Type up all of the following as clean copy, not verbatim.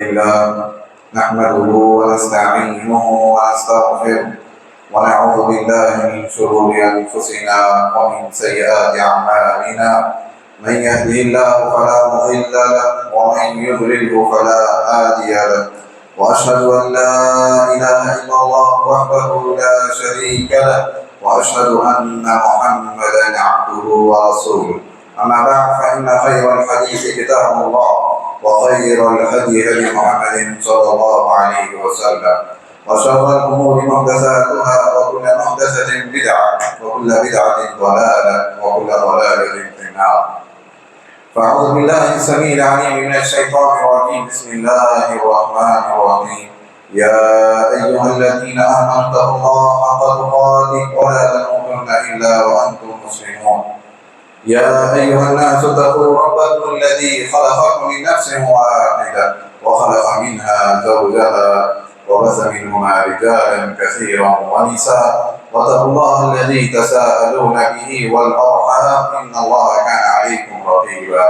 لله نحمده ونستعينه ونستغفره ونعوذ بالله من شرور أنفسنا ومن سيئات أعمالنا من يهده الله فلا مضل له ومن يضلله فلا هادي له وأشهد أن لا إله إلا الله وحده لا شريك له وأشهد أن محمدا عبده ورسوله أما بعد فإن خير الحديث كتاب الله وخير الهدي هدي محمد صلى الله عليه وسلم وشر الأمور محدثاتها وكل محدثة بدعة وكل بدعة ضلالة وكل ضلالة في النار. فأعوذ بالله السميع العليم من الشيطان الرجيم. بسم الله الرحمن الرحيم. يا أيها الذين آمنوا اتقوا الله حق تقاته ولا تموتن إلا وأنتم مسلمون. يا أيها الناس اتقوا ربكم الذي خلقكم من نفس واحدة وخلق منها زوجها وبث منهما رجالا كثيرا ونساء واتقوا الله الذي تساءلون به والأرحام إن الله كان عليكم رقيبا.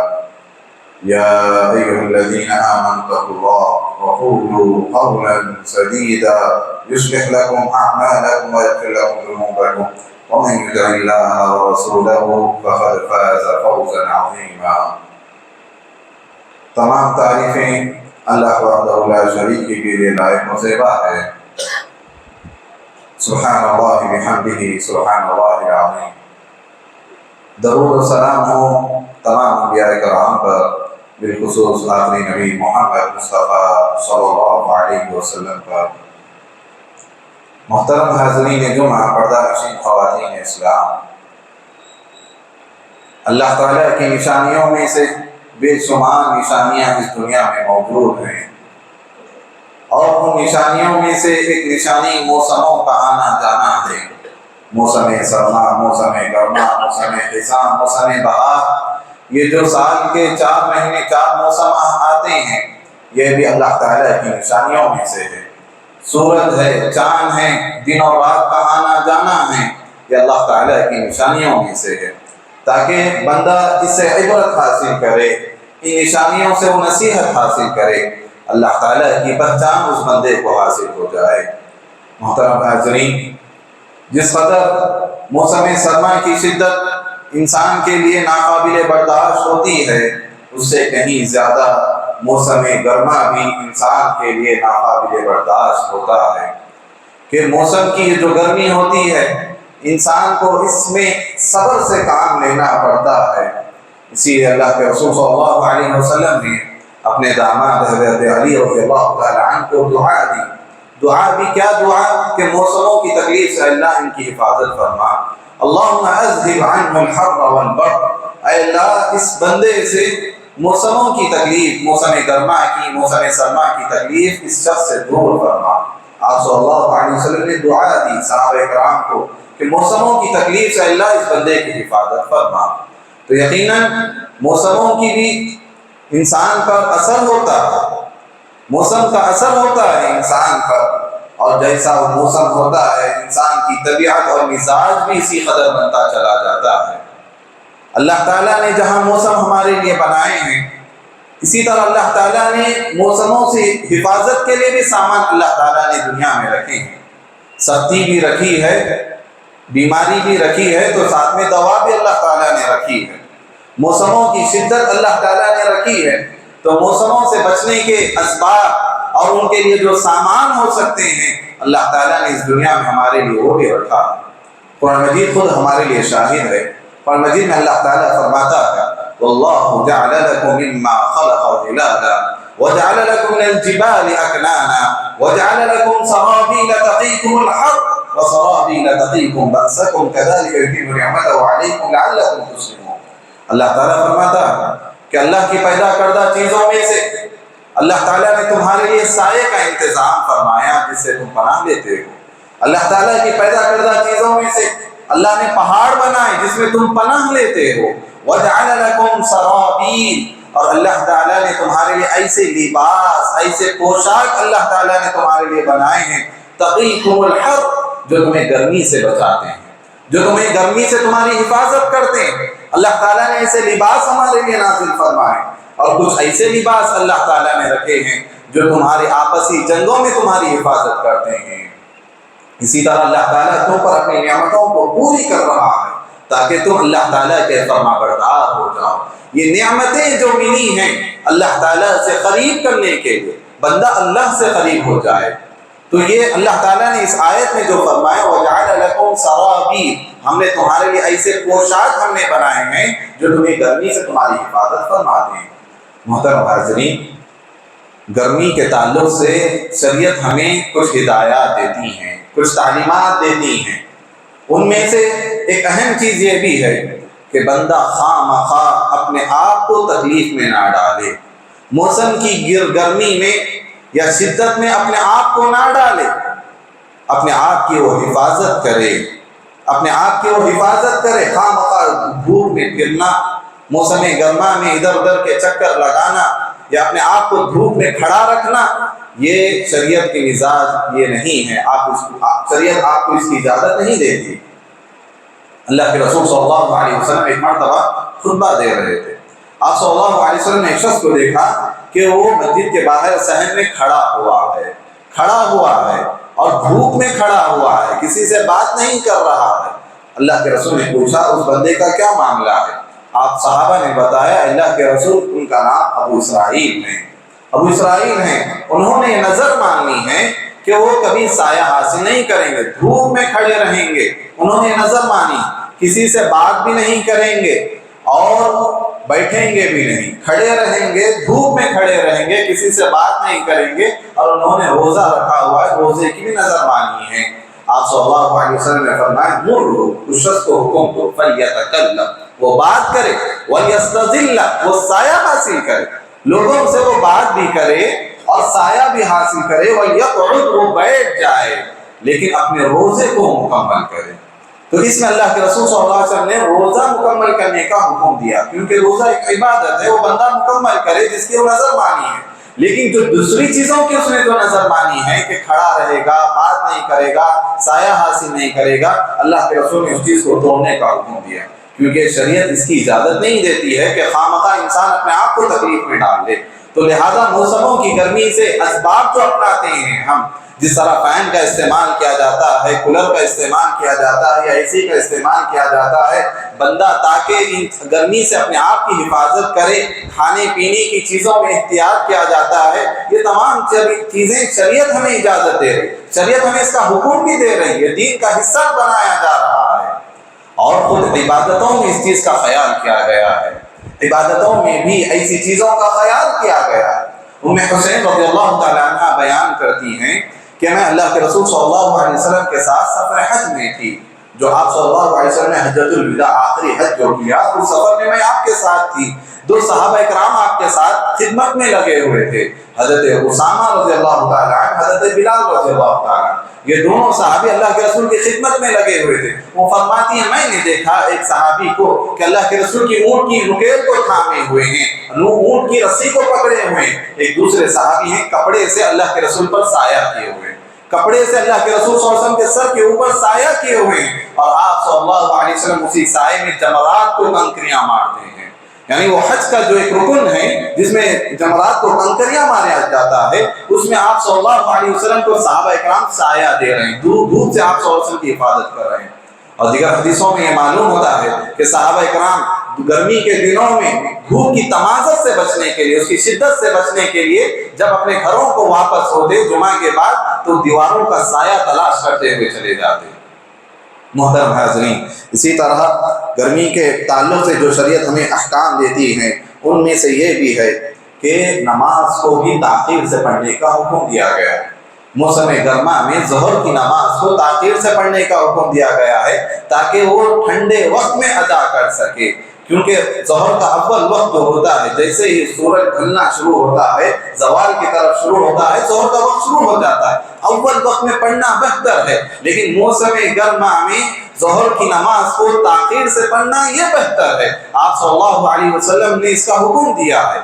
يا أيها الذين آمنوا اتقوا الله وقولوا قولا سديدا يصلح لكم أعمالكم ويغفر لكم ذنوبكم ومن يطع الله ورسوله فقد فاز فوزا عظيما. تمام تعریفیں اللہ وحدہ لا شریک کے لیے لائق و زیبا ہے. سبحان اللہ بحمدہ سبحان اللہ العظیم. درود و سلام ہو تمام انبیاء کرام پر، بالخصوص آخری نبی محمد مصطفیٰ صلی اللہ علیہ وسلم پر. محترم حاضرین جمعہ، پردہ نشین خواتین اسلام، اللہ تعالیٰ کی نشانیوں میں سے بے شمار نشانیاں اس دنیا میں موجود ہیں، اور ان نشانیوں میں سے ایک نشانی موسموں کا آنا جانا ہے. موسم سرما، موسم گرما، موسم خزاں، موسم بہار، یہ جو سال کے 4 مہینے 4 موسم آتے ہیں، یہ بھی اللہ تعالیٰ کی نشانیوں میں سے ہے. سورج ہے، چاند ہے، دن اور رات کا آنا جانا ہے، یہ اللہ تعالیٰ کی نشانیوں میں سے ہے، تاکہ بندہ اس سے عبرت حاصل کرے، ان نشانیوں سے وہ نصیحت حاصل کرے، اللہ تعالیٰ کی پہچان اس بندے کو حاصل ہو جائے. محترم حاضرین، جس قدر موسم سرما کی شدت انسان کے لیے ناقابل برداشت ہوتی ہے، اس سے کہیں زیادہ موسم گرما بھی انسان کے لیے ناقابل برداشت ہوتا ہے. کہ موسم کی جو گرمی ہوتی ہے، انسان کو اس میں صبر سے کام لینا پڑتا ہے. اسی لیے اللہ کے رسول صلی اللہ علیہ وسلم نے اپنے داماد حضرت علی رضی اللہ تعالی عنہ کو دعا دی. دعا بھی کیا دعا کہ موسموں کی تکلیف سے اللہ ان کی حفاظت فرما. اللہم اذہب عنہ الحر والبرد، اے اللہ اس بندے سے موسموں کی تکلیف، موسم گرما کی، موسم سرما کی تکلیف اس شخص سے دور فرما. آپ صلی اللہ علیہ وسلم نے دعا دی صحابہ کرام کو کہ موسموں کی تکلیف سے اللہ اس بندے کی حفاظت فرما. تو یقیناً موسموں کی بھی انسان پر اثر ہوتا ہے، موسم کا اثر ہوتا ہے انسان پر، اور جیسا وہ موسم ہوتا ہے انسان کی طبیعت اور مزاج بھی اسی قدر بنتا چلا جاتا ہے. اللہ تعالیٰ نے جہاں موسم ہمارے لیے بنائے ہیں، اسی طرح اللہ تعالیٰ نے موسموں سے حفاظت کے لیے بھی سامان اللہ تعالیٰ نے دنیا میں رکھے ہیں. سختی بھی رکھی ہے، بیماری بھی رکھی ہے، تو ساتھ میں دوا بھی اللہ تعالیٰ نے رکھی ہے. موسموں کی شدت اللہ تعالیٰ نے رکھی ہے، تو موسموں سے بچنے کے اسباب اور ان کے لیے جو سامان ہو سکتے ہیں اللہ تعالیٰ نے اس دنیا میں ہمارے لیے وہ بھی رکھا. قرآن مجید خود ہمارے لیے شاہد ہے. قرآن مجید میں اللہ تعالیٰ فرماتا ہے وَاللَّهُ جَعَلَ لَكُم مِّمَّا خَلَقَ ظِلَالًا وَجَعَلَ لَكُم مِّنَ الْجِبَالِ أَكْنَانًا وَجَعَلَ لَكُم سَرَابِيلَ تَقِيكُمُ الْحَرَّ وَسَرَابِيلَ تَقِيكُم بَأْسَكُمْ كَذَلِكَ يُتِمُّ نِعْمَتَهُ عَلَيْكُمْ لَعَلَّكُمْ تُسْلِمُونَ. اللہ تعالیٰ فرماتا ہے کہ اللہ کی پیدا کردہ چیزوں میں سے اللہ تعالیٰ نے تمہارے لیے سائے کا انتظام فرمایا جس سے تم پناہ لیتے ہو. اللہ تعالیٰ کی پیدا کردہ چیزوں میں سے اللہ نے پہاڑ بنائے جس میں تم پناہ لیتے ہو. وَجَعَلَ لَكُمْ سَرَابِيلَ، اور اللہ تعالیٰ نے تمہارے لیے ایسے لباس، ایسے پوشاک اللہ تعالیٰ نے تمہارے لیے بنائے ہیں تَقِيكُمُ الْحَرَّ، جو تمہیں گرمی سے بچاتے ہیں، جو تمہیں گرمی سے تمہاری حفاظت کرتے ہیں. اللہ تعالیٰ نے ایسے لباس ہمارے لیے نازل فرمائے، اور کچھ ایسے لباس اللہ تعالیٰ نے رکھے ہیں جو تمہاری آپسی جنگوں میں تمہاری حفاظت کرتے ہیں۔ اسی طرح اللہ تعالیٰ تم پر اپنی نعمتوں کو پوری کر رہا ہے تاکہ تم اللہ تعالیٰ کے فرما بردار ہو جاؤ۔ یہ نعمتیں جو ملی ہیں اللہ تعالیٰ سے قریب کرنے کے لیے، بندہ اللہ سے قریب ہو جائے، تو یہ اللہ تعالیٰ نے اس آیت میں جو فرمایا وَجَعَلَ لَكُمْ سَرَابِيلَ، ہم نے تمہارے لیے ایسے پوشاک ہم نے بنائے ہیں جو تمہیں گرمی سے تمہاری حفاظت فرماتے ہیں۔ محترم حاضرین، گرمی کے تعلق سے شریعت ہمیں کچھ ہدایات دیتی ہیں، کچھ تعلیمات دیتی ہیں۔ ان میں سے ایک اہم چیز یہ بھی ہے کہ بندہ خواہ مخواہ اپنے آپ کو تکلیف میں نہ ڈالے، موسم کی گرمی میں یا شدت میں اپنے آپ کو نہ ڈالے، اپنے آپ کی وہ حفاظت کرے، اپنے آپ کی وہ حفاظت کرے۔ خواہ مخواہ دھوپ میں پھرنا، موسم گرما میں ادھر ادھر کے چکر لگانا یا اپنے آپ کو دھوپ میں کھڑا رکھنا، یہ شریعت کی مزاج یہ نہیں ہے۔ شریعت آپ کو اس کی اجازت نہیں دیتی۔ اللہ کے رسول صلی اللہ علیہ وسلم ایک مرتبہ خطبہ دے رہے تھے۔ آپ صلی اللہ علیہ وسلم نے ایک شخص کو دیکھا کہ وہ مسجد کے باہر صحن میں کھڑا ہوا ہے اور دھوپ میں کھڑا ہوا ہے، کسی سے بات نہیں کر رہا ہے۔ اللہ کے رسول نے پوچھا اس بندے کا کیا معاملہ ہے؟ آپ صحابہ نے بتایا اللہ کے رسول ان کا نام ابو اسرائیل ہیں، انہوں نے یہ نظر ماننی ہے کہ وہ کبھی سایہ حاصل نہیں کریں گے، دھوپ میں کھڑے رہیں گے۔ انہوں نے نظر مانی کسی سے بات بھی نہیں کریں گے اور بیٹھیں گے بھی نہیں، کھڑے رہیں گے، دھوپ میں کھڑے رہیں گے، کسی سے بات نہیں کریں گے، اور انہوں نے روزہ رکھا ہوا ہے، روزے کی بھی نظر مانی ہے۔ آپ صلی اللہ علیہ وسلم نے فرمایا مرو، اس شخص کو حکم دو فلیتکلم، وہ بات کرے، ولیستظل، وہ سایہ حاصل کرے، لوگوں سے وہ بات بھی کرے اور سایہ بھی حاصل کرے، ولیقعد، وہ بیٹھ جائے لیکن اپنے روزے کو مکمل کرے۔ تو اس میں اللہ کے رسول صلی اللہ علیہ وسلم نے روزہ مکمل کرنے کا حکم دیا، کیونکہ روزہ ایک عبادت ہے، وہ بندہ مکمل کرے جس کی وہ نظر مانی ہے۔ لیکن جو دوسری چیزوں کی اس نے جو نظر مانی ہے کہ کھڑا رہے گا، بات نہیں کرے گا، سایہ حاصل نہیں کرے گا، اللہ کے رسول نے اس چیز کو توڑنے کا حکم دیا، کیونکہ شریعت اس کی اجازت نہیں دیتی ہے کہ خواہ مخواہ انسان اپنے آپ کو تکلیف میں ڈال دے۔ تو لہذا موسموں کی گرمی سے اسباب جو اپناتے ہیں ہم، جس طرح فین کا استعمال کیا جاتا ہے، کولر کا استعمال کیا جاتا ہے یا اے سی کا استعمال کیا جاتا ہے، بندہ تاکہ ان گرمی سے اپنے آپ کی حفاظت کرے، کھانے پینے کی چیزوں میں احتیاط کیا جاتا ہے۔ یہ تمام چیزیں شریعت ہمیں اجازت دے رہی، شریعت ہمیں اس کا حکم بھی دے رہی ہے، دین کا حصہ بنایا جا رہا ہے۔ اور خود عبادتوں میں اس چیز کا خیال کیا گیا ہے، عبادتوں میں بھی ایسی چیزوں کا خیال کیا گیا ہے۔ ام حسین رضی اللہ تعالیٰ عنہ بیان کرتی ہیں کہ میں اللہ کے رسول صلی اللہ علیہ وسلم کے ساتھ سفر حج میں تھی، جو آپ صلی اللہ علیہ وسلم نے حجۃ الوداع آخری حج جو کیا، اس سفر میں آپ کے ساتھ تھی۔ دو صحابہ کرام آپ کے ساتھ خدمت میں لگے ہوئے تھے، حضرت اسامہ رضی اللہ تعالیٰ عنہ، حضرت بلال رضی اللہ تعالیٰ عنہ، یہ دونوں صحابی اللہ کے رسول کی خدمت میں لگے ہوئے تھے۔ وہ فرماتی ہیں میں نے دیکھا ایک صحابی کو کہ اللہ کے رسول کی اونٹ کی نکیل کو تھامے ہوئے ہیں، اونٹ کی رسی کو پکڑے ہوئے ہیں۔ ایک دوسرے صحابی ہیں کپڑے سے اللہ کے رسول پر سایہ کیے ہوئے، کپڑے سے اللہ کے رسول صلی اللہ علیہ وسلم کے سر کے اوپر سایہ کیے ہوئے ہیں، اور آپ صلی اللہ علیہ وسلم اسی سائے میں جمرات کو کنکریاں مارتے ہیں۔ یعنی وہ حج کا جو ایک رکن ہے جس میں جمرات کو کنکریاں مارا جاتا ہے، اس میں آپ صلی اللہ علیہ وسلم کو صحابہ کرام سایہ دے رہے ہیں، دھوپ سے آپ صلی اللہ علیہ وسلم کی حفاظت کر رہے ہیں۔ اور دیگر حدیثوں میں یہ معلوم ہوتا ہے کہ صحابہ کرام گرمی کے دنوں میں دھوپ کی تمازت سے بچنے کے لیے، اس کی شدت سے بچنے کے لیے جب اپنے گھروں کو واپس ہوتے جمعہ کے بعد تو دیواروں کا سایہ تلاش کرتے ہوئے چلے جاتے۔ محترم حاضرین، اسی طرح گرمی کے تعلق سے جو شریعت ہمیں احکام دیتی ہیں ان میں سے یہ بھی ہے کہ نماز کو بھی تاخیر سے پڑھنے کا حکم دیا گیا ہے۔ موسم گرما میں ظہر کی نماز کو تاخیر سے پڑھنے کا حکم دیا گیا ہے تاکہ وہ ٹھنڈے وقت میں ادا کر سکے، کیونکہ ظہر کا اول وقت جو ہوتا ہے جیسے ہی سورج ڈھلنا شروع ہوتا ہے، زوال کی طرف شروع ہوتا ہے، ظہر کا وقت شروع ہو جاتا ہے۔ اول وقت میں پڑھنا بہتر ہے، لیکن موسم گرما میں ظہر کی نماز کو تاخیر سے پڑھنا یہ بہتر ہے۔ آپ صلی اللہ علیہ وسلم نے اس کا حکم دیا ہے۔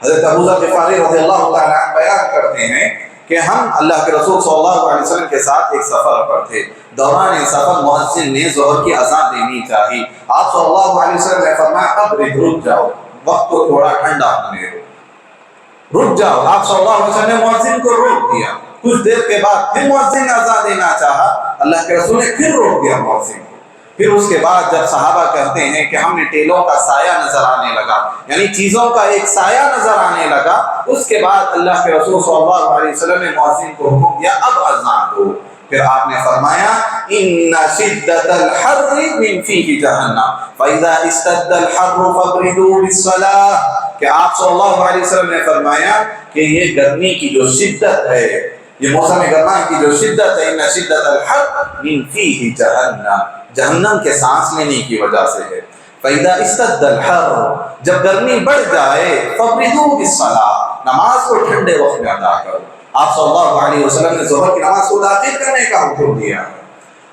حضرت ابو ذر غفاری رضی اللہ تعالیٰ عنہ بیان کرتے ہیں کہ ہم اللہ کے رسول صلی اللہ علیہ وسلم کے ساتھ ایک سفر پر تھے، دوران سفر مؤذن نے ظہر کی اذان دینی چاہی۔ آپ صلی اللہ علیہ وسلم نے فرمایا اب رک جاؤ، وقت کو تھوڑا ٹھنڈا ہونے دو۔ رک جاؤ. آپ صلی اللہ علیہ وسلم نے مؤذن کو روک دیا. کچھ دیر کے بعد پھر مؤذن نے اذان دینا چاہا, اللہ کے رسول نے پھر روک دیا مؤذن کو. پھر اس کے بعد جب صحابہ کہتے ہیں کہ ہم نے ٹیلوں کا سایہ نظر آنے لگا, یعنی چیزوں کا ایک سایہ نظر آنے لگا, اس کے بعد اللہ کے رسول صلی اللہ علیہ وسلم نے مؤذن کو حکم دیا اب اذان دو. پھر آپ نے فرمایا ان شدت الحر من فیہ جہنم فاذا اشتد الحر فابردوا بالصلاۃ, کہ آپ صلی اللہ علیہ وسلم نے فرمایا کہ یہ گرمی کی جو شدت ہے, یہ موسم گرما کی جو شدت ہے, ان شدت الحر من فیہ جہنم, جہنم کے سانس لینے کی وجہ سے ہے. فاذا اشتد الحر, جب گرمی بڑھ جائے, فابردوا بالصلاۃ, نماز کو ٹھنڈے وقت میں ادا کرو. آپ صلی اللہ علیہ وسلم نے ظہر کی نماز کو تاخیر کرنے کا حکم دیا.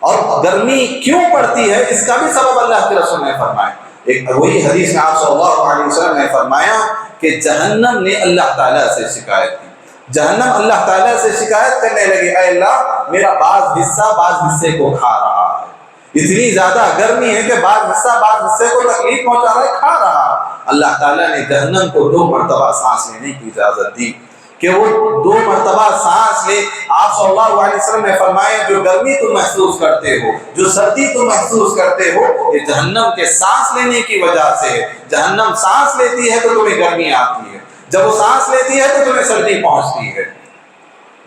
اور گرمی کیوں پڑتی ہے اس کا بھی سبب اللہ کے رسول نے فرمایا. ایک وہی حدیث میں آپ صلی اللہ علیہ وسلم نے فرمایا کہ جہنم نے اللہ تعالیٰ سے شکایت کی. جہنم اللہ تعالیٰ سے شکایت کرنے لگی, اے اللہ میرا بعض حصے کو کھا رہا ہے, اتنی زیادہ گرمی ہے کہ بعض حصے کو تکلیف پہنچا رہا ہے, کھا رہا ہے. اللہ تعالیٰ نے جہنم کو 2 مرتبہ سانس لینے کی اجازت دی کہ وہ 2 مرتبہ سانس لے. آپ صلی اللہ علیہ وسلم نے فرمایا جو گرمی تم محسوس کرتے ہو, جو سردی تم محسوس کرتے ہو, یہ جہنم کے سانس لینے کی وجہ سے ہے. جہنم سانس لیتی ہے تو تمہیں گرمی آتی ہے, جب وہ سانس لیتی ہے تو تمہیں سردی پہنچتی ہے.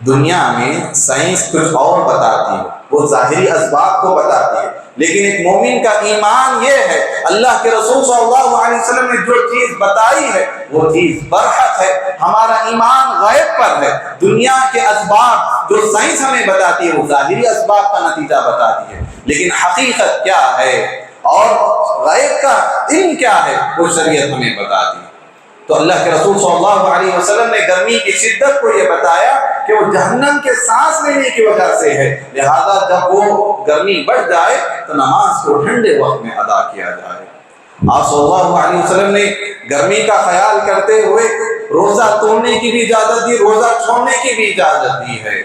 دنیا میں سائنس کچھ اور بتاتی ہے, وہ ظاہری اسباب کو بتاتی ہے, لیکن ایک مومن کا ایمان یہ ہے اللہ کے رسول صلی اللہ علیہ وسلم نے جو چیز بتائی ہے وہ چیز برحق ہے. ہمارا ایمان غیب پر ہے. دنیا کے اسباب جو سائنس ہمیں بتاتی ہے وہ ظاہری اسباب کا نتیجہ بتاتی ہے, لیکن حقیقت کیا ہے اور غیب کا علم کیا ہے وہ شریعت ہمیں بتاتی ہے. تو اللہ کے رسول صلی اللہ علیہ وسلم نے گرمی کی شدت کو یہ بتایا کہ وہ جہنم کے سانس لینے کی وجہ سے ہے, لہذا جب وہ گرمی بڑھ جائے تو نماز کو ٹھنڈے وقت میں ادا کیا جائے. آپ صلی اللہ علیہ وسلم نے گرمی کا خیال کرتے ہوئے روزہ توڑنے کی بھی اجازت دی, روزہ چھوڑنے کی بھی اجازت دی ہے.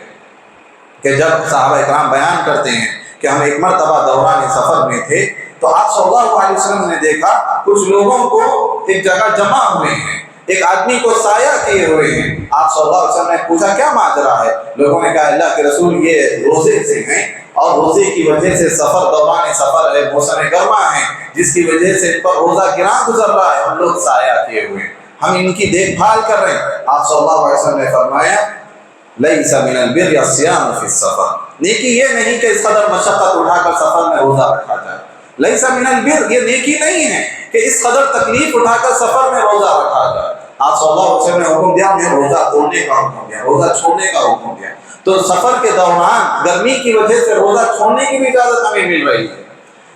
کہ جب صحابہ اکرام بیان کرتے ہیں کہ ہم ایک مرتبہ دوران سفر میں تھے تو آپ صلی اللہ علیہ وسلم نے دیکھا کچھ لوگوں کو ایک جگہ جمع ہوئے ہیں, ایک آدمی کو سایہ کیے ہوئے ہیں. آپ صلی اللہ علیہ وسلم نے پوچھا کیا ماجرا ہے؟ لوگوں نے کہا اللہ کے رسول یہ روزے سے ہیں اور روزے کی وجہ سے دوران سفر ہے, موسم گرما ہے, جس کی وجہ سے ان پر روزہ گراں گزر رہا ہے, ہم لوگ سایہ کیے ہوئے ہیں, ہم ان کی دیکھ بھال کر رہے ہیں. آپ صلی اللہ علیہ وسلم نے فرمایا لیس من البر الصیام فی السفر, نیکی یہ نہیں کہ اس قدر مشقت اٹھا کر سفر میں روزہ رکھا جائے. لیس من البر, یہ نیکی نہیں ہے کہ اس قدر تکلیف اٹھا کر سفر میں روزہ رکھا جائے. آپ صلی اللہ علیہ وسلم نے حکم دیا, ہمیں روزہ توڑنے کا حکم دیا, روزہ چھوڑنے کا حکم دیا. تو سفر کے دوران گرمی کی وجہ سے روزہ چھوڑنے کی بھی اجازت ہمیں مل رہی ہے.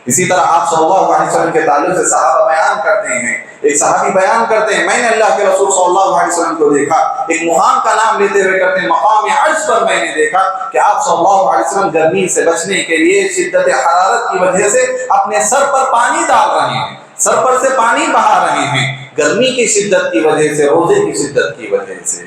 اسی طرح آپ صلی اللہ علیہ وسلم کے تعلق سے صحابہ بیان کرتے ہیں, ایک صحابی بیان کرتے ہیں میں نے اللہ کے رسول صلی اللہ علیہ وسلم کو دیکھا, ایک مقام کا نام لیتے ہوئے کرتے ہیں مقام عرش پر میں نے دیکھا کہ آپ صلی اللہ علیہ وسلم گرمی سے بچنے کے لیے شدت حرارت کی وجہ سے اپنے سر پر پانی ڈال رہے ہیں, سر پر سے پانی بہا رہے ہیں, گرمی کی شدت کی وجہ سے, روزے کی شدت کی وجہ سے.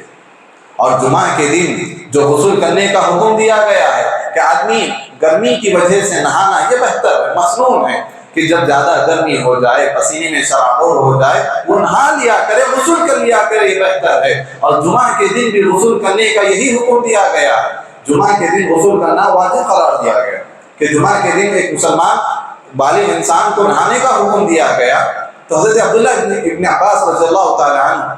اور جمعہ کے دن جو غسل کرنے کا حکم دیا گیا ہے کہ آدمی گرمی کی وجہ سے نہانا, یہ بہتر ہے, مسنون ہے کہ جب زیادہ گرمی ہو جائے, پسینے میں شرابور ہو جائے, وہ نہا لیا کرے, غسل کر لیا کرے, یہ بہتر ہے. اور جمعہ کے دن بھی غسل کرنے کا یہی حکم دیا گیا ہے. جمعہ کے دن غسل کرنا واجب قرار دیا گیا کہ جمعہ کے دن ایک مسلمان بالغ انسان کو نہانے کا حکم دیا گیا. تو حضرت عبداللہ ابن عباس رضی اللہ تعالی عنہ,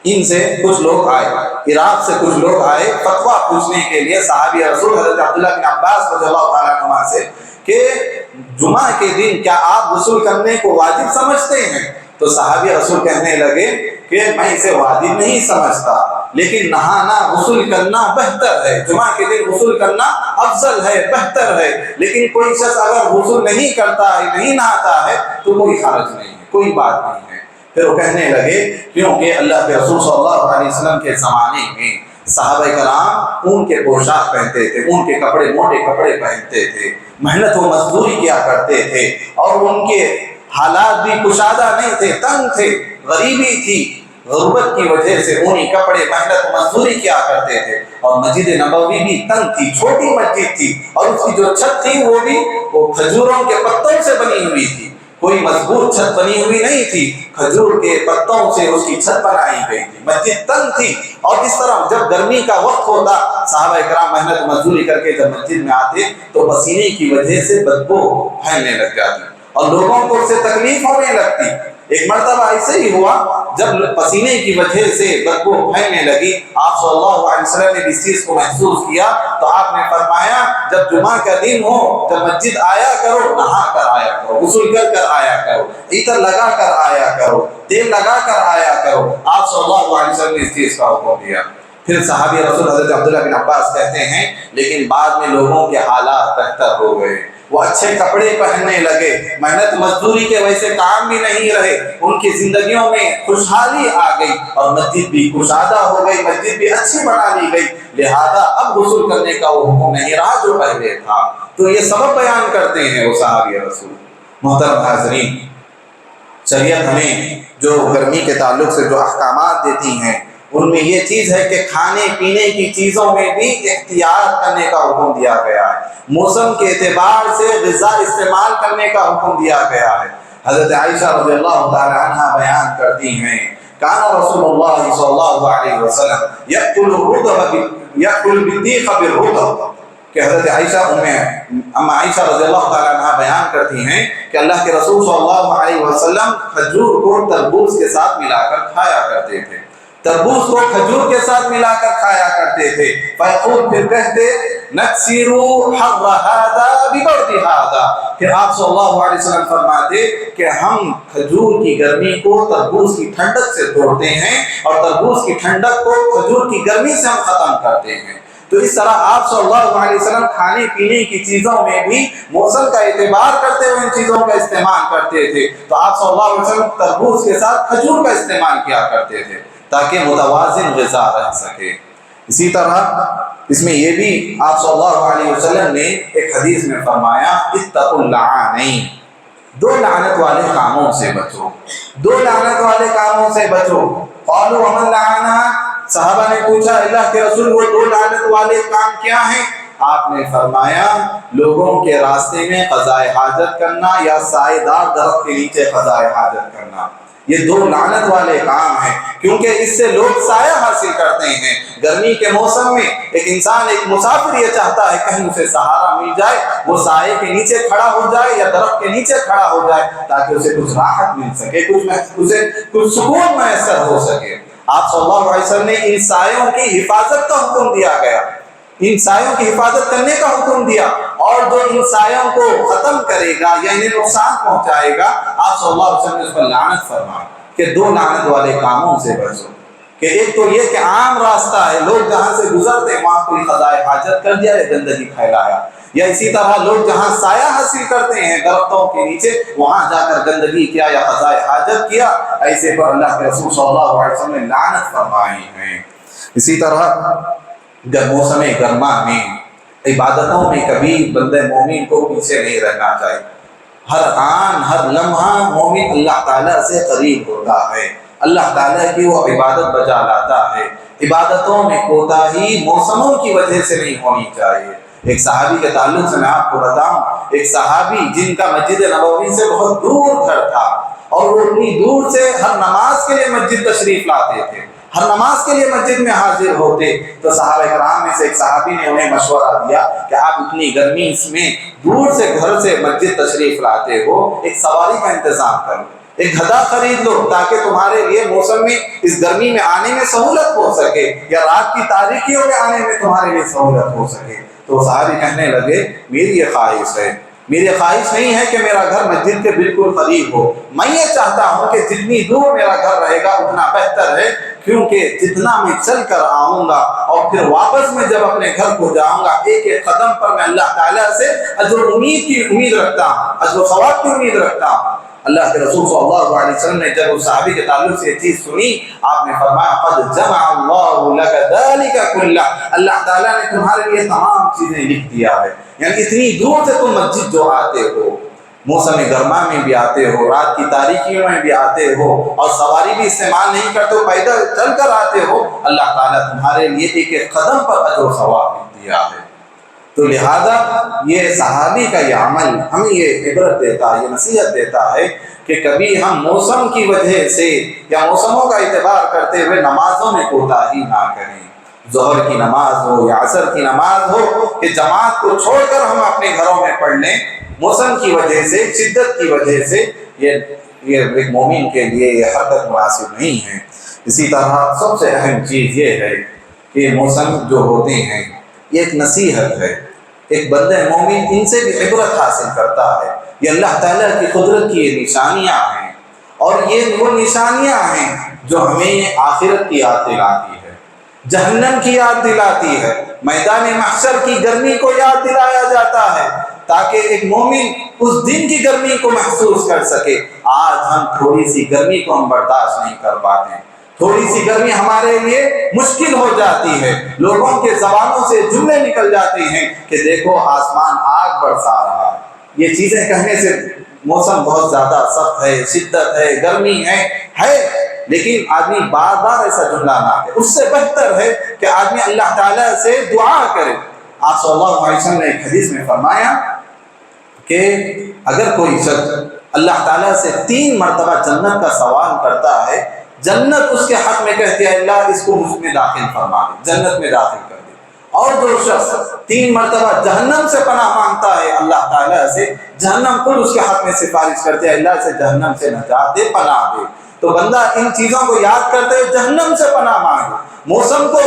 ان سے کچھ لوگ آئے, عراق سے کچھ لوگ آئے فتویٰ پوچھنے کے لیے صحابی رسول حضرت عبداللہ بن عباس رضی اللہ تعالیٰ عنہ سے کہ جمعہ کے دن کیا آپ غسل کرنے کو واجب سمجھتے ہیں؟ تو صحابی رسول کہنے لگے کہ میں اسے واجب نہیں سمجھتا, لیکن نہانا غسل کرنا بہتر ہے, جمعہ کے دن غسل کرنا افضل ہے, بہتر ہے. لیکن کوئی شخص اگر غسل نہیں کرتا ہے, نہیں نہاتا ہے تو کوئی حرج نہیں ہے, کوئی بات نہیں ہے. پھر وہ کہنے لگے کیونکہ اللہ کے رسول صلی اللہ علیہ وسلم کے زمانے میں صحابہ کرام اون کے پوشاک پہنتے تھے, اون کے کپڑے, موٹے کپڑے پہنتے تھے, محنت و مزدوری کیا کرتے تھے, اور ان کے حالات بھی کشادہ نہیں تھے, تنگ تھے, غریبی تھی, غربت کی وجہ سے اونی کپڑے, محنت و مزدوری کیا کرتے تھے. اور مسجد نبوی بھی تنگ تھی, چھوٹی مسجد تھی, اور اس کی جو چھت تھی وہ بھی کھجوروں کے پتوں سے بنی ہوئی تھی. کوئی مضبوط چھت بنی ہوئی نہیں تھی، کھجور کے پتوں سے اس کی چھت بنائی گئی تھی، مسجد تنگ تھی، اور اس طرح جب گرمی کا وقت ہوتا صحابہ کرام محنت مزدوری کر کے جب مسجد میں آتے تو پسینے کی وجہ سے بدبو پھیلنے لگ جاتی اور لوگوں کو اس سے تکلیف ہونے لگتی۔ ایک مرتبہ ایسے ہی ہوا، جب پسینے کی وجہ سے بدبو پھیلنے لگی، آپ صلی اللہ علیہ وسلم نے اس چیز کو محسوس کیا تو آپ نے فرمایا جب جمعہ کا دن ہو، جب مسجد آیا کرو، نہا کر آیا کرو، غسل کر آیا کرو، عطر لگا کر آیا کرو، تیل لگا کر آیا کرو۔ آپ صلی اللہ علیہ وسلم نے اس چیز کا حکم دیا۔ پھر صحابی رسول حضرت عبداللہ بن عباس کہتے ہیں لیکن بعد میں لوگوں کے حالات بہتر ہو گئے، وہ اچھے کپڑے پہننے لگے، محنت مزدوری کے ویسے کام بھی نہیں رہے، ان کی زندگیوں میں خوشحالی آ گئی اور مسجد بھی کشادہ ہو گئی، مسجد بھی اچھی بنا لی گئی، لہذا اب غسل کرنے کا وہ حکم نہیں رہا جو پہلے تھا۔ تو یہ سبب بیان کرتے ہیں وہ صحابی رسول۔ محترم حاضرین، شریعت ہمیں جو گرمی کے تعلق سے جو احکامات دیتی ہیں ان میں یہ چیز ہے کہ کھانے پینے کی چیزوں میں بھی احتیاط کرنے کا حکم دیا گیا ہے، موسم کے اعتبار سے غذا استعمال کرنے کا حکم دیا گیا ہے۔ حضرت عائشہ رضی اللہ تعالی عنہ بیان کرتی ہیں کان رسول اللہ صلی اللہ علیہ وسلم یأکل البطیخ بالرطب، کہ حضرت عائشہ اما عائشہ رضی اللہ تعالی عنہ بیان کرتی ہیں کہ اللہ کے رسول صلی اللہ علیہ وسلم کھجور کو تربوز کے ساتھ ملا کر کھایا کرتے تھے، تربوز کو کھجور کے ساتھ ملا کر کھایا کرتے تھے۔ فیقول، پھر کہتے نکسر حر ھذا ببرد ھذا، پھر آپ صلی اللہ علیہ وسلم فرماتے کہ ہم کھجور کی گرمی کو تربوز کی ٹھنڈک سے توڑتے ہیں اور تربوز کی ٹھنڈک کو کھجور کی گرمی سے ہم ختم کرتے ہیں۔ تو اس طرح آپ صلی اللہ علیہ وسلم کھانے پینے کی چیزوں میں بھی موسم کا اعتبار کرتے ہوئے ان چیزوں کا استعمال کرتے تھے۔ تو آپ صلی اللہ علیہ وسلم تربوز کے ساتھ کھجور کا استعمال کیا کرتے تھے تاکہ متوازن غذا رہ سکے۔ اسی طرح اس میں یہ بھی آپ صلی اللہ علیہ وسلم نے ایک حدیث میں فرمایا اتقوا اللعانین، دو لعنت والے کاموں سے بچو، دو لعنت والے کاموں سے بچو۔ قالوا ومن لعانہ، صحابہ نے پوچھا اللہ کے رسول وہ دو لعنت والے کام کیا ہیں؟ آپ نے فرمایا لوگوں کے راستے میں قضائے حاجت کرنا یا سائے دار درخت کے نیچے قضائے حاجت کرنا، یہ دو لعنت والے کام ہیں، کیونکہ اس سے لوگ سایہ حاصل کرتے ہیں۔ گرمی کے موسم میں ایک انسان، ایک مسافر یہ چاہتا ہے کہیں اسے سہارا مل جائے، وہ سائے کے نیچے کھڑا ہو جائے یا درخت کے نیچے کھڑا ہو جائے تاکہ اسے کچھ راحت مل سکے، اسے کچھ سکون میسر ہو سکے۔ آپ صلی اللہ علیہ وسلم نے ان سایوں کی حفاظت کا حکم دیا گیا، ان سایوں کی حفاظت کرنے کا حکم دیا، اور جو ان سایوں کو ختم کرے گا یا انہیں نقصان پہنچائے گا آپ صلی اللہ علیہ وسلم نے اس پر لعنت فرمائی کہ دو لعنت والے کاموں سے بچو۔ کہ ایک تو یہ کہ عام راستہ ہے، لوگ جہاں سے گزرتے ہیں وہاں کوئی قضائے حاجت کر دیا یا گندگی پھیلایا، یا اسی طرح لوگ جہاں سایہ حاصل کرتے ہیں درختوں کے نیچے وہاں جا کر گندگی کیا یا قضائے حاجت کیا، ایسے پر اللہ کے رسول صلی اللہ علیہ وسلم نے لعنت فرمائی ہے۔ اسی طرح موسم گرما میں عبادتوں میں کبھی بندہ مومن کو پیچھے نہیں رہنا چاہیے، ہر آن ہر لمحہ مومن اللہ تعالیٰ سے قریب ہوتا ہے، اللہ تعالیٰ کی وہ عبادت بجا لاتا ہے۔ عبادتوں میں کوتاہی موسموں کی وجہ سے نہیں ہونی چاہیے۔ ایک صحابی کے تعلق سے میں آپ کو بتاؤں، ایک صحابی جن کا مسجد نبوی سے بہت دور گھر تھا اور وہ اتنی دور سے ہر نماز کے لیے مسجد تشریف لاتے تھے، ہر نماز کے لیے مسجد میں حاضر ہوتے، تو صحابہ کرام میں سے ایک صحابی نے انہیں مشورہ دیا کہ آپ اتنی گرمی میں دور سے گھر سے مسجد تشریف لاتے ہو، ایک سواری کا انتظام کرو، ایک گدھا خرید لو تاکہ تمہارے لیے موسم میں اس گرمی میں آنے میں سہولت ہو سکے یا رات کی تاریکیوں میں آنے میں تمہارے لیے سہولت ہو سکے۔ تو صحابی کہنے لگے میری یہ خواہش ہے، میری خواہش نہیں ہے کہ میرا گھر مسجد کے بالکل قریب ہو، میں یہ چاہتا ہوں کہ جتنی دور میرا گھر رہے گا اتنا بہتر ہے، کیونکہ جتنا میں چل کر آؤں گا اور پھر واپس میں جب اپنے گھر کو جاؤں گا ایک ایک قدم پر میں اللہ تعالیٰ سے اجر کی امید رکھتا ہوں، اجر و ثواب کی امید رکھتا ہوں۔ اللہ کے رسول صلی اللہ علیہ وسلم نے جب اس صحابی کے تعلق سے یہ چیز سنی، آپ نے فرمایا قد جمع اللہ لک ذلک کلہ، اللہ تعالیٰ نے تمہارے لیے تمام چیزیں لکھ دیا ہے۔ یعنی اتنی دور سے تم مسجد جو آتے ہو، موسم گرما میں بھی آتے ہو، رات کی تاریکیوں میں بھی آتے ہو اور سواری بھی استعمال نہیں کرتے ہو، پیدل چل کر آتے ہو، اللہ تعالیٰ تمہارے لیے ایک ایک قدم پر اجر و ثواب دیا ہے۔ تو لہذا یہ صحابی کا یہ عمل ہمیں یہ عبرت دیتا ہے، یہ نصیحت دیتا ہے کہ کبھی ہم موسم کی وجہ سے یا موسموں کا اعتبار کرتے ہوئے نمازوں میں کوتاہی نہ کریں. ظہر کی نماز ہو یا عصر کی نماز ہو کہ جماعت کو چھوڑ کر ہم اپنے گھروں میں پڑھ لیں، موسم کی وجہ سے، شدت کی وجہ سے یہ ایک مومن کے لیے یہ حرکت مناسب نہیں ہے. اسی طرح سب سے اہم چیز یہ ہے کہ موسم جو ہوتے ہیں یہ ایک نصیحت ہے. ایک بندہ مومن ان سے بھی عبرت حاصل کرتا ہے. یہ اللہ تعالیٰ کی قدرت کی یہ نشانیاں ہیں، اور یہ وہ نشانیاں ہیں جو ہمیں آخرت کی یاد دلاتی ہے، جہنم کی یاد دلاتی ہے، میدان محشر کی گرمی کو یاد دلایا جاتا ہے تاکہ ایک مومن اس دن کی گرمی کو محسوس کر سکے. آج ہم تھوڑی سی گرمی کو ہم برداشت نہیں کر پاتے، تھوڑی سی گرمی ہمارے لیے مشکل ہو جاتی ہے. لوگوں کے زبانوں سے جملے نکل جاتے ہیں کہ دیکھو آسمان آگ برسا رہا ہے. یہ چیزیں کہنے سے موسم بہت زیادہ سخت ہے، شدت ہے، گرمی ہے، لیکن آدمی بار بار ایسا جملہ نہ کرے. اس سے بہتر ہے کہ آدمی اللہ تعالیٰ سے دعا کرے. آپ صلی اللہ علیہ وسلم نے ایک حدیث میں فرمایا کہ اگر کوئی شخص اللہ تعالیٰ سے 3 مرتبہ جنت کا سوال کرتا ہے، جنت اس کے حق میں کہتی ہے اللہ اس کو مجھ میں داخل فرما دے، جنت میں داخل کر دے. اور جو شخص 3 مرتبہ جہنم سے پناہ مانگتا ہے اللہ تعالیٰ سے، جہنم خود اس کے حق میں سفارش کرتے ہیں اللہ سے جہنم سے نجات دے، پناہ دے. تو بندہ ان چیزوں کو یاد کرتے ہوئے جہنم سے پناہ مانگے. موسم کو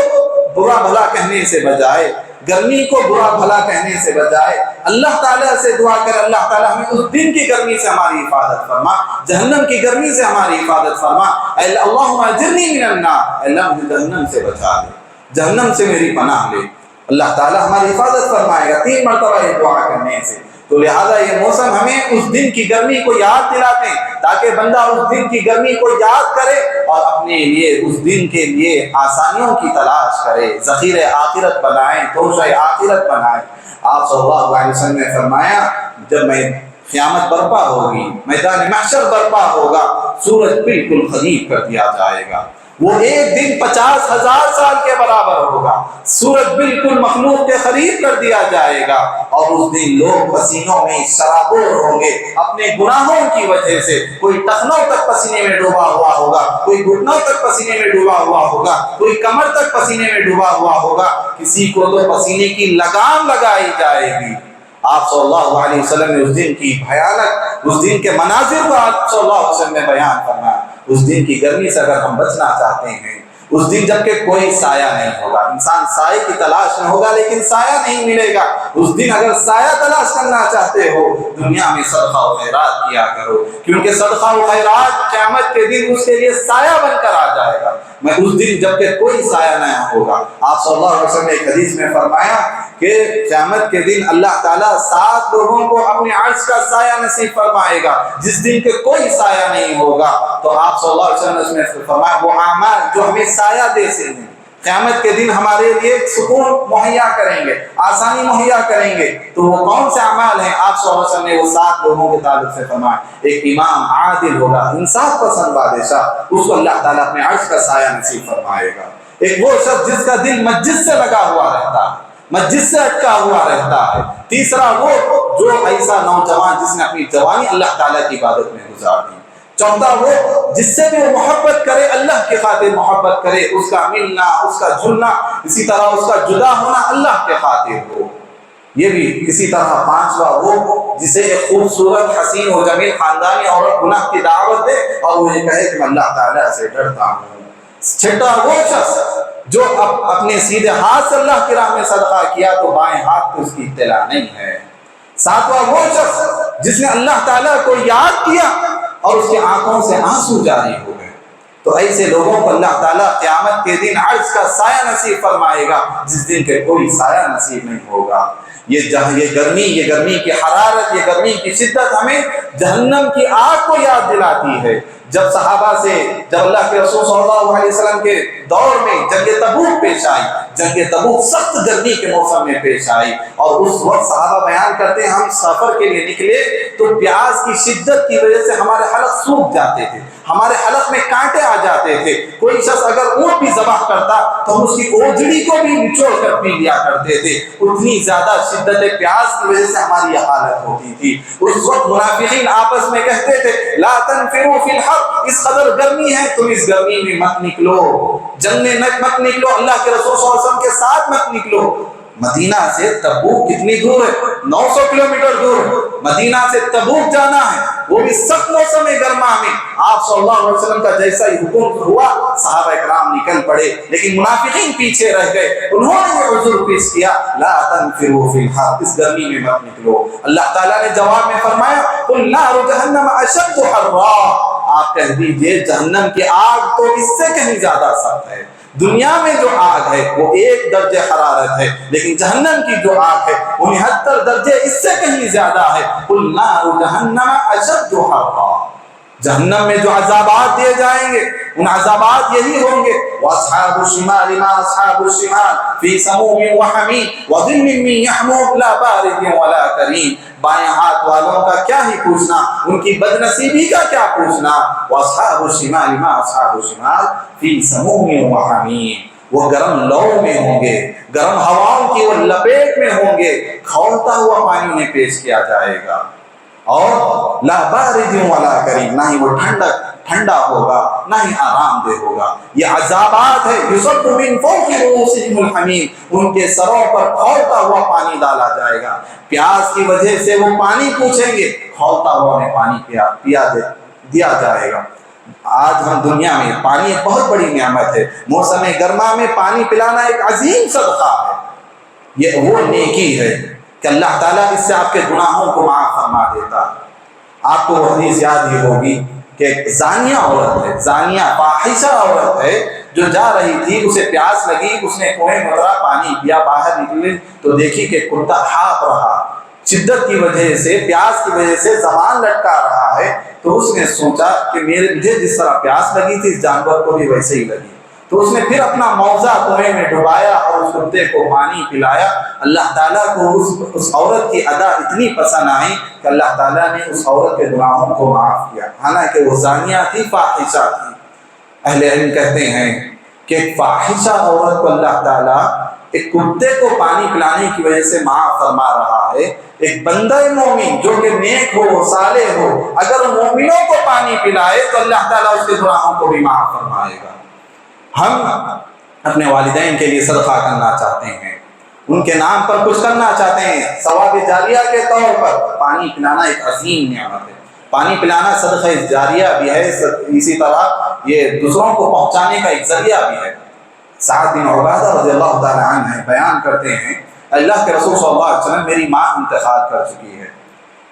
برا بھلا کہنے سے بجائے، گرمی کو برا بھلا کہنے سے بجائے اللہ تعالیٰ سے دعا کر اللہ تعالیٰ ہمیں اس دن کی گرمی سے ہماری حفاظت فرما، جہنم کی گرمی سے ہماری حفاظت فرما. اللہم اجرنی من النار، اللہ مجھے جہنم سے بچا لے، جہنم سے میری پناہ لے. اللہ تعالیٰ ہماری حفاظت فرمائے گا 3 مرتبہ یہ دعا کرنے سے. تو لہذا یہ موسم ہمیں اس دن کی گرمی کو یاد دلاتے ہیں تاکہ بندہ اس دن کی گرمی کو یاد کرے اور اپنے لیے اس دن کے لیے آسانیوں کی تلاش کرے، ذخیرہ آخرت بنائیں، توشہ آخرت بنائیں. آپ صلی اللہ علیہ وسلم نے فرمایا جب میں قیامت برپا ہوگی، میدان محشر برپا ہوگا، سورج بالکل قریب کر دیا جائے گا. وہ ایک دن 50,000 سال کے برابر ہوگا. سورج بالکل مخلوق کے قریب کر دیا جائے گا، اور اس دن لوگ پسینوں میں سرابور ہوں گے اپنے گناہوں کی وجہ سے. کوئی ٹخنوں تک پسینے میں ڈوبا ہوا ہوگا، کوئی گھٹنوں تک پسینے میں ڈوبا ہوا ہوگا، کوئی کمر تک پسینے میں ڈوبا ہوا ہوگا، کسی کو تو پسینے کی لگام لگائی جائے گی. آپ صلی اللہ علیہ وسلم نے اس دن کی بھیانک، اس دن کے مناظر کو آپ صلی اللہ علیہ وسلم نے بیان کرنا. اس دن کی گرمی سے اگر ہم بچنا چاہتے ہیں، اس دن جب کہ کوئی سایہ نہیں ہوگا، انسان سائے کی تلاش میں ہوگا لیکن سایہ نہیں ملے گا. اس دن اگر سایہ تلاش کرنا چاہتے ہو، دنیا میں صدقہ و خیرات کیا کرو، کیونکہ صدقہ و خیرات قیامت کے دن اس کے لیے سایہ بن کر آ جائے گا. میں اس دن جب کہ کوئی سایہ نہیں ہوگا. آپ صلی اللہ علیہ وسلم نے ایک حدیث میں فرمایا کہ قیامت کے دن اللہ تعالیٰ 7 لوگوں کو اپنے عرش کا سایہ نصیب فرمائے گا جس دن کے کوئی سایہ نہیں ہوگا. تو آپ صلی اللہ علیہ وسلم نے فرمایا وہ اعمال جو ہمیں سایہ دے سے ہیں، قیامت کے دن ہمارے لیے سکون مہیا کریں گے، آسانی مہیا کریں گے، تو وہ کون سے اعمال ہیں؟ آپ صلی اللہ علیہ وسلم نے وہ 7 لوگوں کے تعلق سے فرمایا. ایک امام عادل ہوگا، انصاف پسند بادشاہ، اس کو اللہ تعالیٰ اپنے عرش کا سایہ نصیب فرمائے گا. ایک وہ شخص جس کا دل مسجد سے لگا ہوا رہتا ہے، مسجد سے اٹکا ہوا رہتا ہے. تیسرا وہ جو ایسا نوجوان جس نے اپنی جوانی اللہ تعالیٰ کی عبادت میں گزار دی. چوتھا وہ جس سے بھی وہ محبت کرے، اللہ کی خاطر محبت کرے، اس کا ملنا، اس کا جلنا، اسی طرح اس کا جدا ہونا اللہ کے خاطر ہو. یہ بھی اسی طرح. پانچواں وہ جسے ایک خوبصورت حسین و جمیل خاندانی عورت گناہ کی دعوت دے اور وہ یہ کہے کہ میں اللہ تعالیٰ سے ڈرتا ہوں. چھٹا وہ شخص جو اپنے سیدھے ہاتھ سے اللہ کی راہ میں صدقہ کیا تو بائیں ہاتھ کو اس کی اطلاع نہیں ہے. ساتواں وہ شخص جس نے اللہ تعالیٰ کو یاد کیا اور اس کی آنکھوں سے آنسو جاری ہو گئے. تو ایسے لوگوں کو اللہ تعالیٰ قیامت کے دن عرش کا سایہ نصیب فرمائے گا جس دن کے کوئی سایہ نصیب نہیں ہوگا. یہ گرمی کی حرارت، یہ گرمی کی شدت ہمیں جہنم کی آگ کو یاد دلاتی ہے. جب صحابہ سے، جب اللہ کے رسول صلی اللہ علیہ وسلم کے دور میں جنگ تبوک پیش آئی، جنگ تبوک سخت گرمی کے موسم میں پیش آئی، اور اس وقت صحابہ بیان کرتے ہیں ہم سفر کے لیے نکلے تو پیاس کی شدت کی وجہ سے ہمارے حلق سوکھ جاتے تھے، ہمارے حلق میں کانٹے آ جاتے تھے، کوئی شخص اگر اونٹ بھی ذبح کرتا تو ہم اس کی اوجڑی کو بھی نچوڑ کر پی لیا کرتے تھے، اتنی زیادہ شدت پیاس کی وجہ سے ہماری یہ حالت ہوتی تھی۔ اس وقت منافقین آپس میں کہتے تھے لا تنفروا فی الحر، اس قدر گرمی ہے تم اس گرمی میں مت نکلو، جنگ میں مت نکلو، اللہ کے رسول صلی اللہ علیہ وسلم کے ساتھ مت نکلو۔ مدینہ سے تبوک کتنی دور ہے؟ 900 کلومیٹر دور ہے، مدینہ سے تبوک جانا ہے، وہ بھی سخت موسم گرما میں۔ آپ صلی اللہ علیہ وسلم کا جیسا ہی حکم ہوا صحابہ کرام نکل پڑے، لیکن منافقین پیچھے رہ گئے، انہوں نے یہ عذر پیش کیا لا تنفروا فی الحر، اس گرمی میں مت نکلو۔ اللہ تعالیٰ نے جواب میں فرمایا قل نار جہنم اشد حرا، آپ کہہ دیجئے جہنم کی آگ تو اس سے کہیں زیادہ سخت ہے۔ دنیا میں جو آگ ہے وہ 1 درجہ حرارت ہے، لیکن جہنم کی جو آگ ہے وہ 79 درجے اس سے کہیں زیادہ ہے۔ قل نار جہنم اشد حرا، جہنم میں جو عذابات دیے جائیں گے ان عذابات یہی ہوں گے واصحاب الشمال ما اصحاب الشمال فی سموم وحمیم وظل من یحموم لا بارد ولا کریم، بائیں ہاتھ والوں کا کیا ہی پوچھنا، ان کی بدنصیبی کا کیا پوچھنا۔ واصحاب الشمال ما اصحاب الشمال فی سموم وحمیم، وہ گرم لو میں ہوں گے، گرم ہواؤں کی وہ لپیٹ میں ہوں گے، کھولتا ہوا پانی انہیں پیش کیا جائے گا، اور لا بارد ولا کریم، نہ ہی وہ ٹھنڈا ہوگا نہ ہی آرام دہ ہوگا۔ یہ عذابات ہے یصب من فوق رؤوسہم الحمیم، ان کے سروں پر کھولتا ہوا پانی ڈالا جائے گا، پیاس کی وجہ سے وہ پانی پوچھیں گے، کھولتا ہوا انہیں پانی دیا جائے گا۔ آج ہم دنیا میں پانی ایک بہت بڑی نعمت ہے، موسم گرما میں پانی پلانا ایک عظیم صدقہ ہے، یہ وہ نیکی ہے کہ اللہ تعالیٰ اس سے آپ کے گناہوں کو معاف فرما دیتا۔ آپ کو وہ حدیث یاد ہی ہوگی کہ ایک زانیہ عورت ہے، زانیہ فاحشہ عورت ہے، جو جا رہی تھی، اسے پیاس لگی، اس نے کنویں مترا پانی پیا، باہر نکلی تو دیکھی کہ کتا ہاپ رہا، شدت کی وجہ سے، پیاس کی وجہ سے زبان لٹکا رہا ہے، تو اس نے سوچا کہ مجھے جس طرح پیاس لگی تھی اس جانور کو بھی ویسے ہی لگی، تو اس نے پھر اپنا موزہ کنویں میں ڈبایا اور اس کتے کو پانی پلایا۔ اللہ تعالیٰ کو اس عورت کی ادا اتنی پسند آئی کہ اللہ تعالیٰ نے اس عورت کے گناہوں کو معاف کیا، حالانکہ وہ زانیہ تھی، فاحشہ تھی۔ اہل علم کہتے ہیں کہ ایک فاحشہ عورت کو اللہ تعالیٰ ایک کتے کو پانی پلانے کی وجہ سے معاف فرما رہا ہے، ایک بندہ مومن جو کہ نیک ہو، صالح ہو، اگر مومنوں کو پانی پلائے تو اللہ تعالیٰ اس کے گناہوں کو بھی معاف فرمائے گا۔ ہم اپنے والدین کے لیے صدقہ کرنا چاہتے ہیں، ان کے نام پر کچھ کرنا چاہتے ہیں، ثواب جاریہ کے طور پر پانی پلانا ایک عظیم نعمت ہے۔ پانی پلانا صدقہ جاریہ بھی ہے، اسی طرح یہ دوسروں کو پہنچانے کا ایک ذریعہ بھی ہے۔ سعد بن عبادہ رضی اللہ تعالیٰ عنہ بیان کرتے ہیں اللہ کے رسول صلی اللہ علیہ وسلم میری ماں انتقال کر چکی ہے،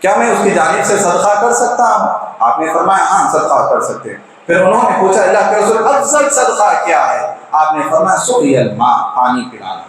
کیا میں اس کی جانب سے صدقہ کر سکتا ہوں؟ آپ نے فرمایا ہاں صدقہ کر سکتے ہیں۔ پھر انہوں نے پوچھا اللہ کے رسول افضل صدقہ کیا ہے؟ آپ نے فرمایا سقی الماء، پانی پلانا۔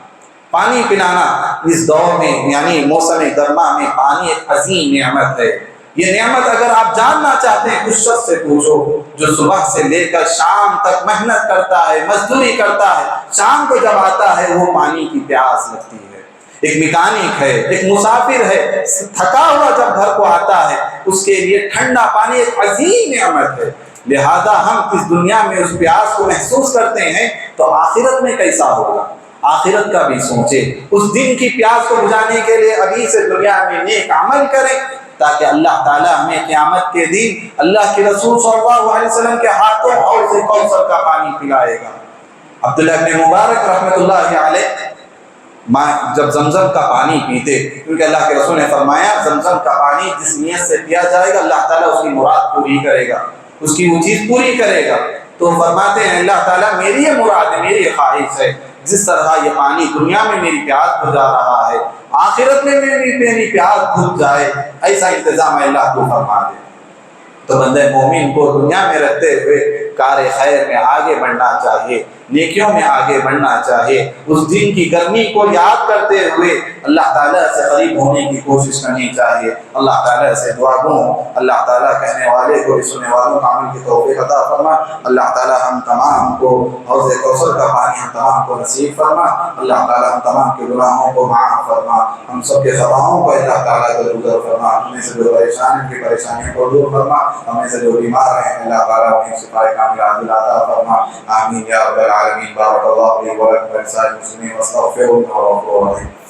پانی پلانا اس دور میں یعنی موسم گرما میں پانی ایک عظیم نعمت ہے۔ یہ نعمت اگر آپ جاننا چاہتے ہیں اس شخص سے پوچھو جو صبح سے لے کر شام تک محنت کرتا ہے، مزدوری کرتا ہے، شام کو جب آتا ہے وہ پانی کی پیاس لگتی ہے۔ ایک میکینک ہے، ایک مسافر ہے، تھکا ہوا جب گھر کو آتا ہے اس کے لیے ٹھنڈا پانی ایک عظیم نعمت ہے۔ لہذا ہم اس دنیا میں اس پیاس کو محسوس کرتے ہیں تو آخرت میں کیسا ہوگا؟ آخرت کا بھی سوچیں، اس دن کی پیاس کو بجھانے کے لیے ابھی سے دنیا میں نیک عمل کریں تاکہ اللہ تعالیٰ ہمیں قیامت کے دن اللہ کے رسول صلی اللہ علیہ وسلم کے ہاتھوں حوض کوثر کا پانی پلائے گا۔ عبداللہ بن مبارک رحمۃ اللہ علیہ جب زمزم کا پانی پیتے، کیونکہ اللہ کے رسول نے فرمایا زمزم کا پانی جس نیت سے پیا جائے گا اللہ تعالیٰ اس کی مراد پوری کرے گا، اس کی وہ چیز پوری کرے گا، تو فرماتے ہیں اللہ تعالیٰ میری یہ مراد ہے، میری خواہش ہے جس طرح یہ پانی دنیا میں میری پیاس بجھا رہا ہے آخرت میں میری پیاس بجھ جائے، ایسا انتظام اللہ کو فرما دے۔ تو بندہ مومن کو دنیا میں رہتے ہوئے کار خیر میں آگے بڑھنا چاہیے، نیکیوں میں آگے بڑھنا چاہے، اس دن کی گرمی کو یاد کرتے ہوئے اللہ تعالیٰ سے قریب ہونے کی کوشش کرنی چاہیے۔ اللہ تعالیٰ سے دعا گو اللہ تعالیٰ کہنے والے کو سننے والوں کو عمل کی توفیق عطا فرما۔ اللہ تعالیٰ ہم تمام کو حوض کوثر کا پانی ہم تمام کو نصیب فرما۔ اللہ تعالیٰ ہم تمام کے گناہوں کو معاف فرما، ہم سب کے خطاؤں کو اللہ تعالیٰ کو گزر فرما، ہمیں سے جو پریشان ہیں کی پریشانیوں کو دور فرما، ہمیں سے جو بیمار ہیں اللہ تعالیٰ انہیں شفا کاملہ عطا فرما۔ آمین یا رب العالمین۔ بارک اللہ فی و لکم ولسائر المسلمین واستغفروا انہ هو الغفور الرحیم۔